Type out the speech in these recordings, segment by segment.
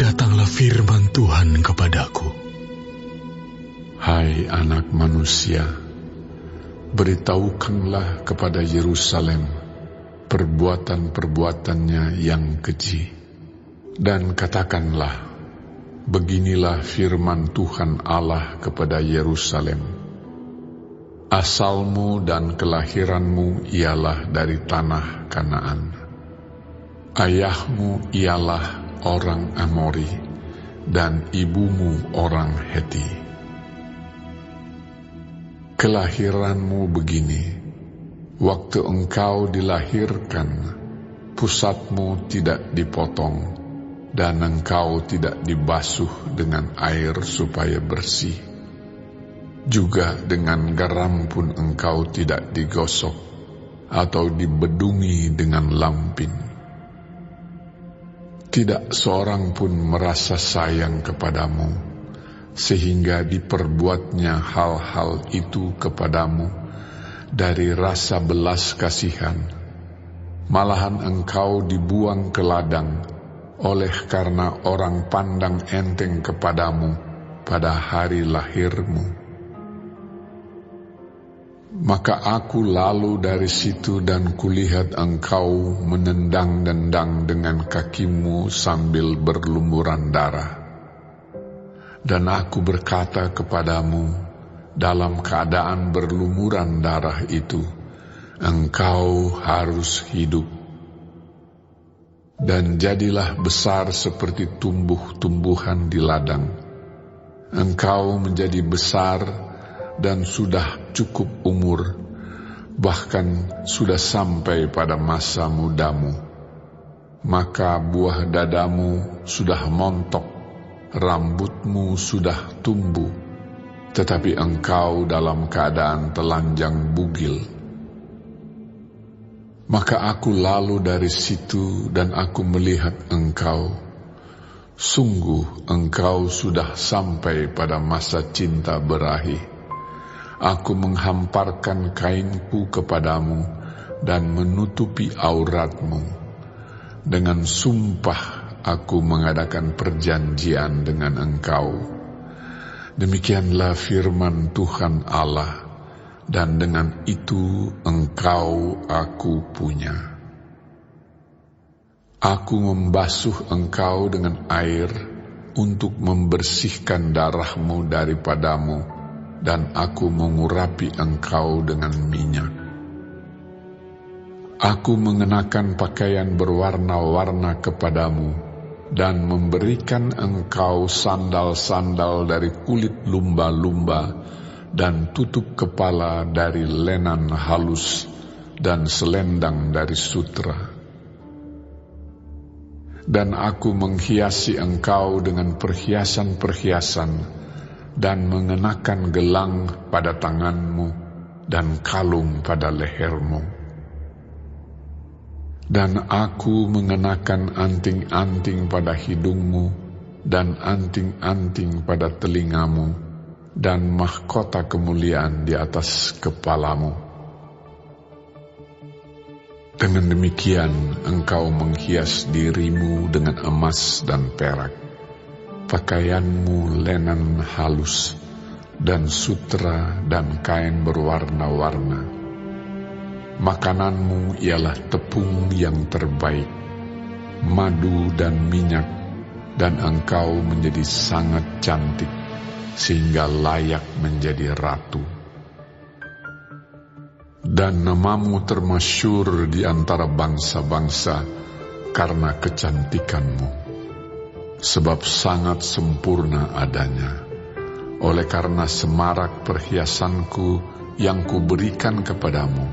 datanglah firman Tuhan kepadaku. Hai anak manusia, beritahukanlah kepada Yerusalem perbuatan-perbuatannya yang keji. Dan katakanlah, beginilah firman Tuhan Allah kepada Yerusalem. Asalmu dan kelahiranmu ialah dari tanah Kanaan. Ayahmu ialah orang Amori, dan ibumu orang Heti. Kelahiranmu begini: waktu engkau dilahirkan, pusatmu tidak dipotong, dan engkau tidak dibasuh dengan air supaya bersih. Juga dengan garam pun engkau tidak digosok, atau dibedungi dengan lampin. Tidak seorang pun merasa sayang kepadamu, sehingga diperbuatnya hal-hal itu kepadamu dari rasa belas kasihan. Malahan engkau dibuang ke ladang oleh karena orang pandang enteng kepadamu pada hari lahirmu. Maka aku lalu dari situ dan kulihat engkau menendang-nendang dengan kakimu sambil berlumuran darah. Dan aku berkata kepadamu dalam keadaan berlumuran darah itu, engkau harus hidup. Dan jadilah besar seperti tumbuh-tumbuhan di ladang. Engkau menjadi besar dan sudah cukup umur, bahkan sudah sampai pada masa mudamu. Maka buah dadamu sudah montok, rambutmu sudah tumbuh, tetapi engkau dalam keadaan telanjang bugil. Maka aku lalu dari situ dan aku melihat engkau. Sungguh engkau sudah sampai pada masa cinta berahi. Aku menghamparkan kainku kepadamu dan menutupi auratmu. Dengan sumpah aku mengadakan perjanjian dengan engkau. Demikianlah firman Tuhan Allah, dan dengan itu engkau aku punya. Aku membasuh engkau dengan air untuk membersihkan darahmu daripadamu, dan aku mengurapi engkau dengan minyak. Aku mengenakan pakaian berwarna-warna kepadamu, dan memberikan engkau sandal-sandal dari kulit lumba-lumba, dan tutup kepala dari lenan halus, dan selendang dari sutra. Dan aku menghiasi engkau dengan perhiasan-perhiasan, dan mengenakan gelang pada tanganmu, dan kalung pada lehermu. Dan aku mengenakan anting-anting pada hidungmu, dan anting-anting pada telingamu, dan mahkota kemuliaan di atas kepalamu. Dengan demikian engkau menghias dirimu dengan emas dan perak. Pakaianmu lenan halus, dan sutra dan kain berwarna-warna. Makananmu ialah tepung yang terbaik, madu dan minyak, dan engkau menjadi sangat cantik, sehingga layak menjadi ratu. Dan namamu termasyhur di antara bangsa-bangsa karena kecantikanmu. Sebab sangat sempurna adanya, oleh karena semarak perhiasanku yang kuberikan kepadamu.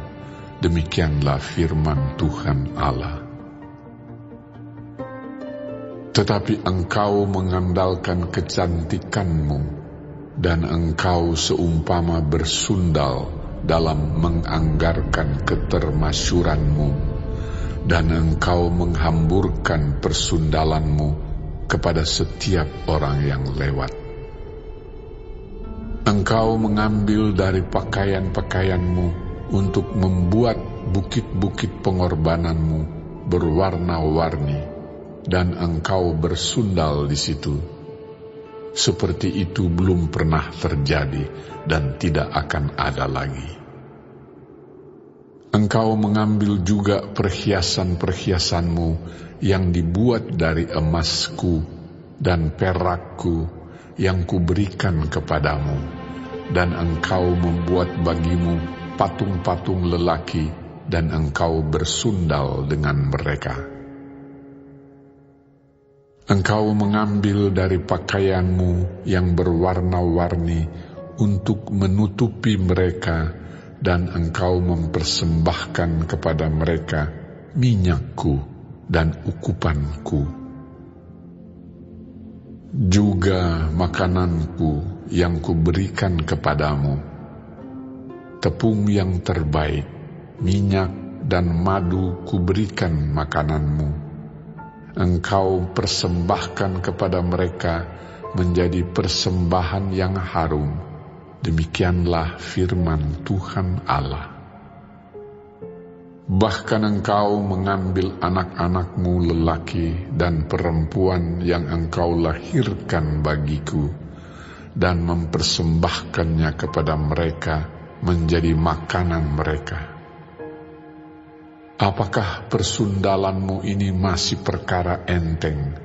Demikianlah firman Tuhan Allah. Tetapi engkau mengandalkan kecantikanmu, dan engkau seumpama bersundal dalam menganggarkan ketermasyuranmu, dan engkau menghamburkan persundalanmu kepada setiap orang yang lewat. Engkau mengambil dari pakaian-pakaianmu untuk membuat bukit-bukit pengorbananmu berwarna-warni, dan engkau bersundal di situ. Seperti itu belum pernah terjadi dan tidak akan ada lagi. Engkau mengambil juga perhiasan-perhiasanmu yang dibuat dari emasku dan perakku yang kuberikan kepadamu, dan engkau membuat bagimu patung-patung lelaki, dan engkau bersundal dengan mereka. Engkau mengambil dari pakaianmu yang berwarna-warni untuk menutupi mereka, dan engkau mempersembahkan kepada mereka minyakku dan ukupanku. Juga makananku yang kuberikan kepadamu, tepung yang terbaik, minyak dan madu kuberikan makananmu. Engkau persembahkan kepada mereka menjadi persembahan yang harum. Demikianlah firman Tuhan Allah. Bahkan engkau mengambil anak-anakmu lelaki dan perempuan yang engkau lahirkan bagiku, dan mempersembahkannya kepada mereka menjadi makanan mereka. Apakah persundalanmu ini masih perkara enteng,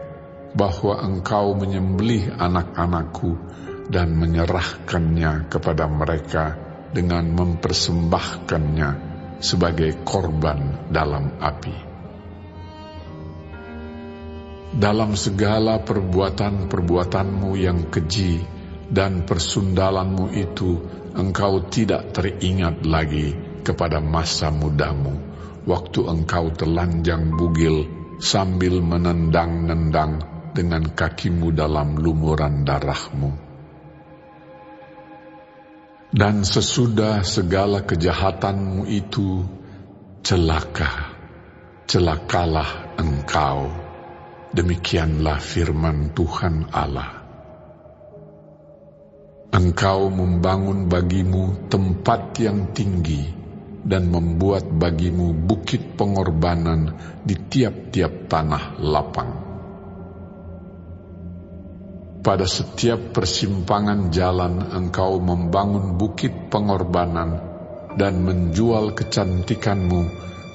bahwa engkau menyembelih anak-anakku dan menyerahkannya kepada mereka dengan mempersembahkannya sebagai korban dalam api? Dalam segala perbuatan-perbuatanmu yang keji dan persundalanmu itu, engkau tidak teringat lagi kepada masa mudamu, waktu engkau telanjang bugil sambil menendang-nendang dengan kakimu dalam lumuran darahmu. Dan sesudah segala kejahatanmu itu, celakalah engkau. Demikianlah firman Tuhan Allah. Engkau membangun bagimu tempat yang tinggi, dan membuat bagimu bukit pengorbanan di tiap-tiap tanah lapang. Pada setiap persimpangan jalan engkau membangun bukit pengorbanan dan menjual kecantikanmu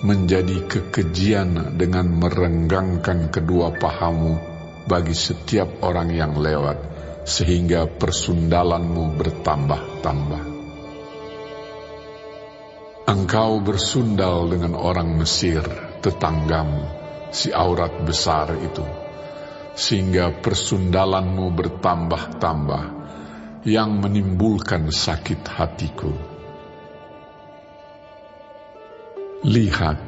menjadi kekejian dengan merenggangkan kedua pahamu bagi setiap orang yang lewat, sehingga persundalanmu bertambah-tambah. Engkau bersundal dengan orang Mesir, tetanggamu, si aurat besar itu, sehingga persundalanmu bertambah-tambah, yang menimbulkan sakit hatiku. Lihat,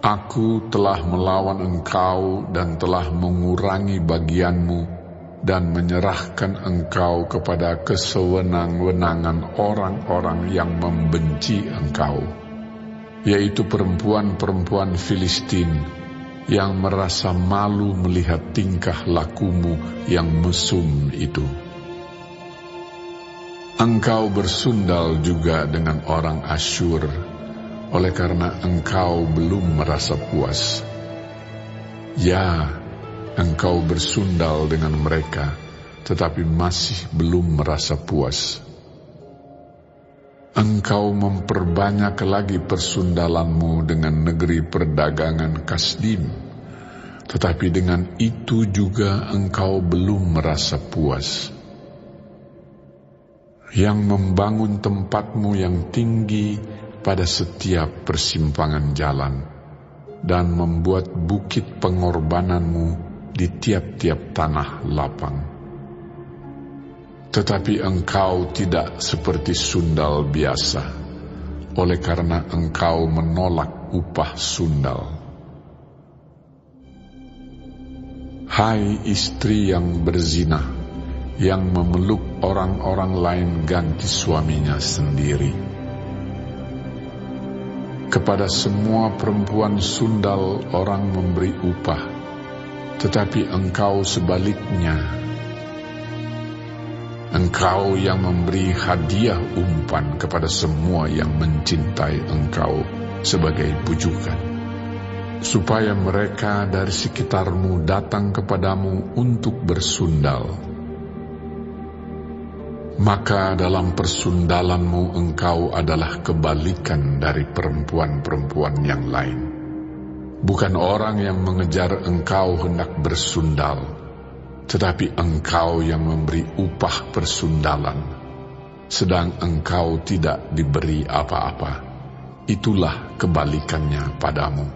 aku telah melawan engkau dan telah mengurangi bagianmu, dan menyerahkan engkau kepada kesewenang-wenangan orang-orang yang membenci engkau, yaitu perempuan-perempuan Filistin yang merasa malu melihat tingkah lakumu yang mesum itu. Engkau bersundal juga dengan orang Asyur, oleh karena engkau belum merasa puas. Ya, engkau bersundal dengan mereka, tetapi masih belum merasa puas. Engkau memperbanyak lagi persundalanmu dengan negeri perdagangan Kasdim, tetapi dengan itu juga engkau belum merasa puas. Yang membangun tempatmu yang tinggi pada setiap persimpangan jalan, dan membuat bukit pengorbananmu di tiap-tiap tanah lapang. Tetapi engkau tidak seperti sundal biasa, oleh karena engkau menolak upah sundal. Hai istri yang berzina, yang memeluk orang-orang lain ganti suaminya sendiri. Kepada semua perempuan sundal orang memberi upah, tetapi engkau sebaliknya. Engkau yang memberi hadiah umpan kepada semua yang mencintai engkau sebagai bujukan. supaya mereka dari sekitarmu datang kepadamu untuk bersundal. Maka dalam persundalanmu engkau adalah kebalikan dari perempuan-perempuan yang lain. Bukan orang yang mengejar engkau hendak bersundal, tetapi engkau yang memberi upah persundalan, sedang engkau tidak diberi apa-apa. Itulah kebalikannya padamu.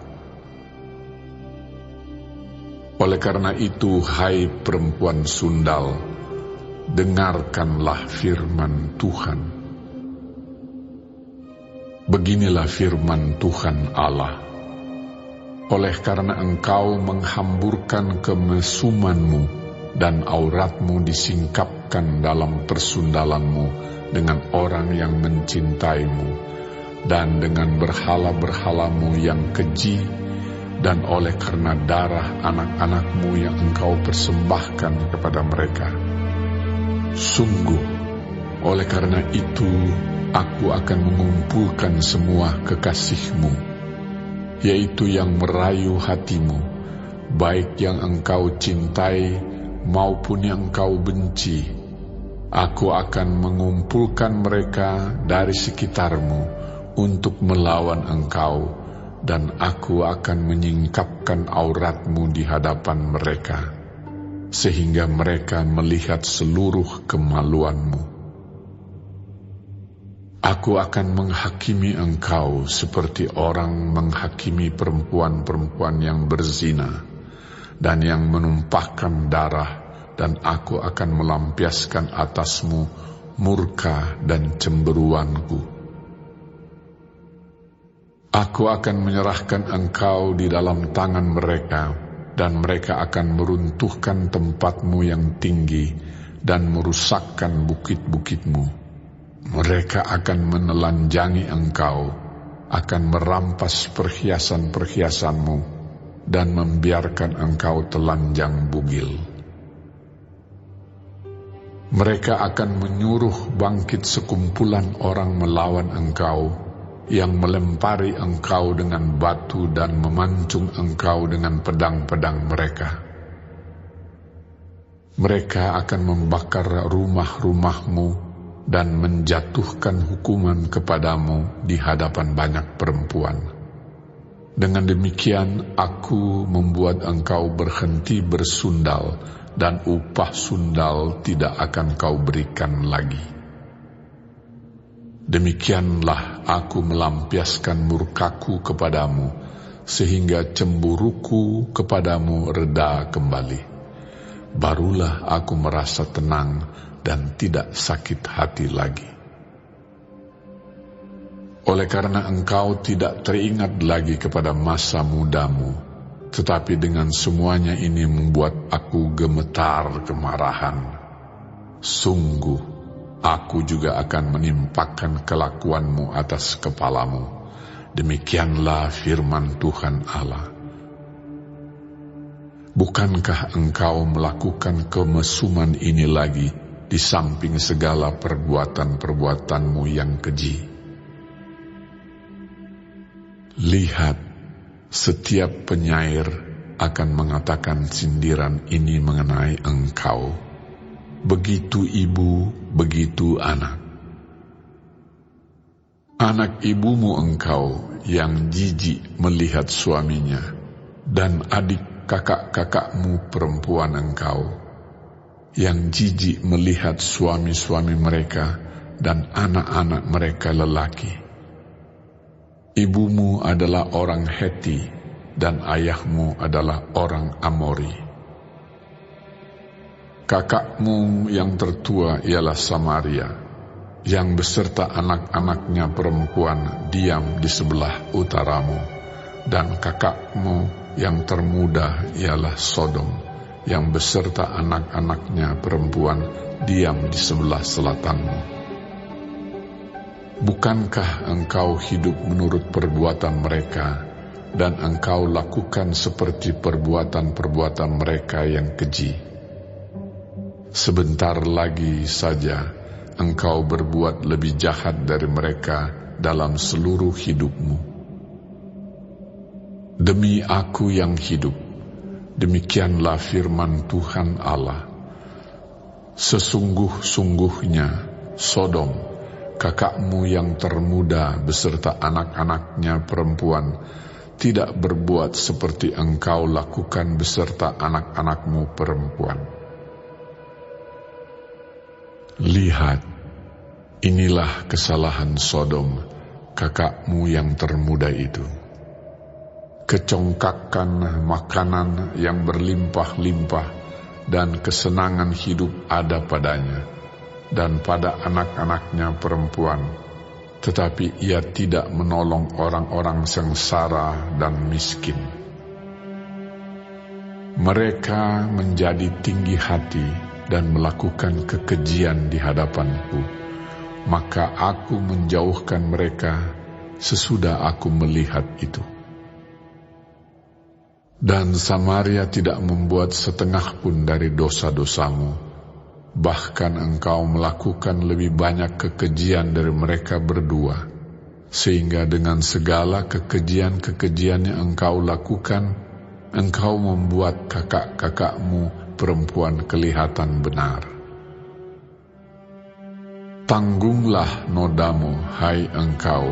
Oleh karena itu, hai perempuan sundal, dengarkanlah firman Tuhan. Beginilah firman Tuhan Allah. Oleh karena engkau menghamburkan kemesumanmu dan auratmu disingkapkan dalam persundalanmu dengan orang yang mencintaimu dan dengan berhala-berhalamu yang keji, dan oleh karena darah anak-anakmu yang engkau persembahkan kepada mereka. Sungguh, oleh karena itu, aku akan mengumpulkan semua kekasihmu, yaitu yang merayu hatimu, baik yang engkau cintai maupun yang engkau benci. Aku akan mengumpulkan mereka dari sekitarmu untuk melawan engkau, dan aku akan menyingkapkan auratmu di hadapan mereka, sehingga mereka melihat seluruh kemaluanmu. Aku akan menghakimi engkau seperti orang menghakimi perempuan-perempuan yang berzina dan yang menumpahkan darah, dan aku akan melampiaskan atasmu murka dan cemberuanku. Aku akan menyerahkan engkau di dalam tangan mereka, dan mereka akan meruntuhkan tempatmu yang tinggi dan merusakkan bukit-bukitmu. Mereka akan menelanjangi engkau, akan merampas perhiasan-perhiasanmu, dan membiarkan engkau telanjang bugil. Mereka akan menyuruh bangkit sekumpulan orang melawan engkau, yang melempari engkau dengan batu dan memancung engkau dengan pedang-pedang mereka. Mereka akan membakar rumah-rumahmu dan menjatuhkan hukuman kepadamu di hadapan banyak perempuan. Dengan demikian, aku membuat engkau berhenti bersundal, dan upah sundal tidak akan kau berikan lagi. Demikianlah aku melampiaskan murkaku kepadamu, sehingga cemburuku kepadamu reda kembali. Barulah aku merasa tenang dan tidak sakit hati lagi. Oleh karena engkau tidak teringat lagi kepada masa mudamu, tetapi dengan semuanya ini membuat aku gemetar kemarahan. Sungguh, aku juga akan menimpakan kelakuanmu atas kepalamu. Demikianlah firman Tuhan Allah. Bukankah engkau melakukan kemesuman ini lagi di samping segala perbuatan-perbuatanmu yang keji? Lihat, setiap penyair akan mengatakan sindiran ini mengenai engkau. Begitu ibu, begitu anak. Anak ibumu engkau yang jijik melihat suaminya, dan adik kakak-kakakmu perempuan engkau, yang jijik melihat suami-suami mereka dan anak-anak mereka lelaki. Ibumu adalah orang Heti, dan ayahmu adalah orang Amori. Kakakmu yang tertua ialah Samaria, yang beserta anak-anaknya perempuan diam di sebelah utaramu, dan kakakmu yang termuda ialah Sodom, yang beserta anak-anaknya perempuan diam di sebelah selatanmu. Bukankah engkau hidup menurut perbuatan mereka, dan engkau lakukan seperti perbuatan-perbuatan mereka yang keji? Sebentar lagi saja engkau berbuat lebih jahat dari mereka dalam seluruh hidupmu. Demi aku yang hidup, demikianlah firman Tuhan Allah, sesungguh-sungguhnya Sodom, kakakmu yang termuda beserta anak-anaknya perempuan, tidak berbuat seperti engkau lakukan beserta anak-anakmu perempuan. Lihat, inilah kesalahan Sodom, kakakmu yang termuda itu. Kecongkakan makanan yang berlimpah-limpah dan kesenangan hidup ada padanya dan pada anak-anaknya perempuan, tetapi ia tidak menolong orang-orang sengsara dan miskin. Mereka menjadi tinggi hati dan melakukan kekejian di hadapanku, maka aku menjauhkan mereka sesudah aku melihat itu. Dan Samaria tidak membuat setengah pun dari dosa-dosamu, bahkan engkau melakukan lebih banyak kekejian dari mereka berdua, sehingga dengan segala kekejian-kekejian yang engkau lakukan, engkau membuat kakak-kakakmu perempuan kelihatan benar. Tanggunglah nodamu, hai engkau,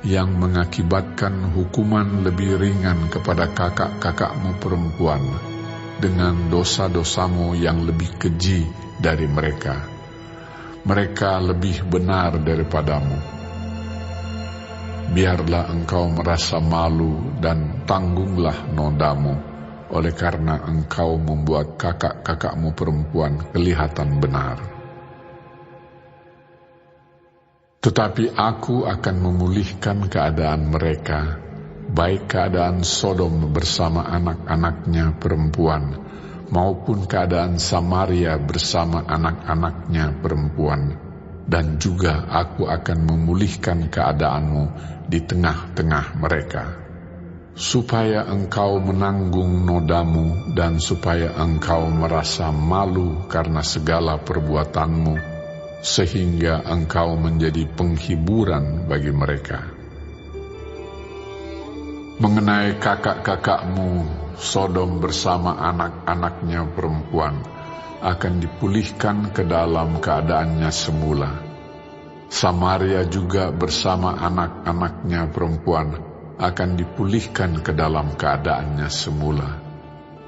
yang mengakibatkan hukuman lebih ringan kepada kakak-kakakmu perempuan dengan dosa-dosamu yang lebih keji dari mereka. Mereka lebih benar daripadamu. Biarlah engkau merasa malu dan tanggunglah nodamu, oleh karena engkau membuat kakak-kakakmu perempuan kelihatan benar. Tetapi aku akan memulihkan keadaan mereka, baik keadaan Sodom bersama anak-anaknya perempuan, maupun keadaan Samaria bersama anak-anaknya perempuan, dan juga aku akan memulihkan keadaanmu di tengah-tengah mereka, supaya engkau menanggung nodamu dan supaya engkau merasa malu karena segala perbuatanmu, sehingga engkau menjadi penghiburan bagi mereka. Mengenai kakak-kakakmu, Sodom bersama anak-anaknya perempuan akan dipulihkan ke dalam keadaannya semula. Samaria juga bersama anak-anaknya perempuan akan dipulihkan ke dalam keadaannya semula.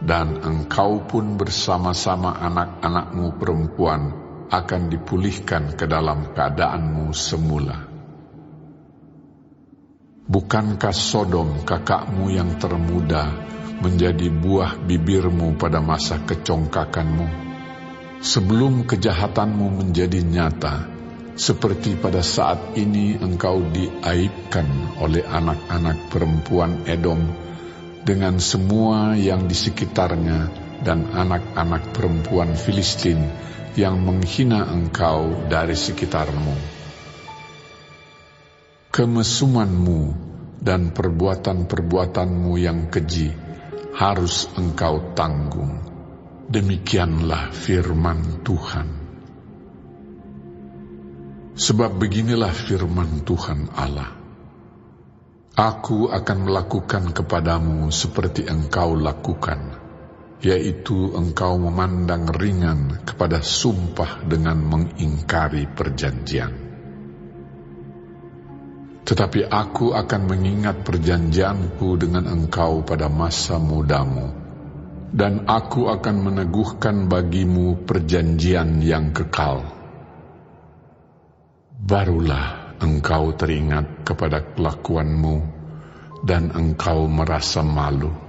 Dan engkau pun bersama-sama anak-anakmu perempuan akan dipulihkan ke dalam keadaanmu semula. Bukankah Sodom kakakmu yang termuda menjadi buah bibirmu pada masa kecongkakanmu? Sebelum kejahatanmu menjadi nyata, seperti pada saat ini engkau diaibkan oleh anak-anak perempuan Edom dengan semua yang di sekitarnya dan anak-anak perempuan Filistin yang menghina engkau dari sekitarmu. Kemesumanmu dan perbuatan-perbuatanmu yang keji harus engkau tanggung. Demikianlah firman Tuhan. Sebab beginilah firman Tuhan Allah. Aku akan melakukan kepadamu seperti engkau lakukan, yaitu engkau memandang ringan kepada sumpah dengan mengingkari perjanjian. Tetapi aku akan mengingat perjanjianku dengan engkau pada masa mudamu, dan aku akan meneguhkan bagimu perjanjian yang kekal. Barulah engkau teringat kepada kelakuanmu, dan engkau merasa malu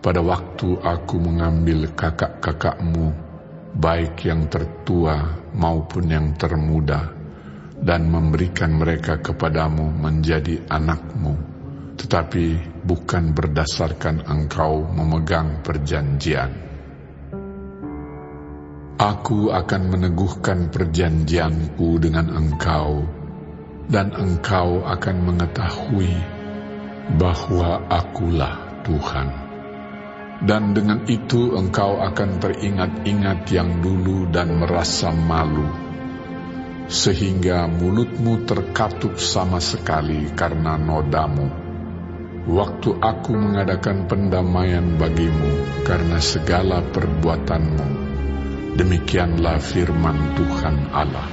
pada waktu aku mengambil kakak-kakakmu, baik yang tertua maupun yang termuda, dan memberikan mereka kepadamu menjadi anakmu, tetapi bukan berdasarkan engkau memegang perjanjian. Aku akan meneguhkan perjanjianku dengan engkau, dan engkau akan mengetahui bahwa akulah Tuhan. Dan dengan itu engkau akan teringat-ingat yang dulu dan merasa malu, sehingga mulutmu terkatup sama sekali karena nodamu, waktu aku mengadakan pendamaian bagimu karena segala perbuatanmu. Demikianlah firman Tuhan Allah.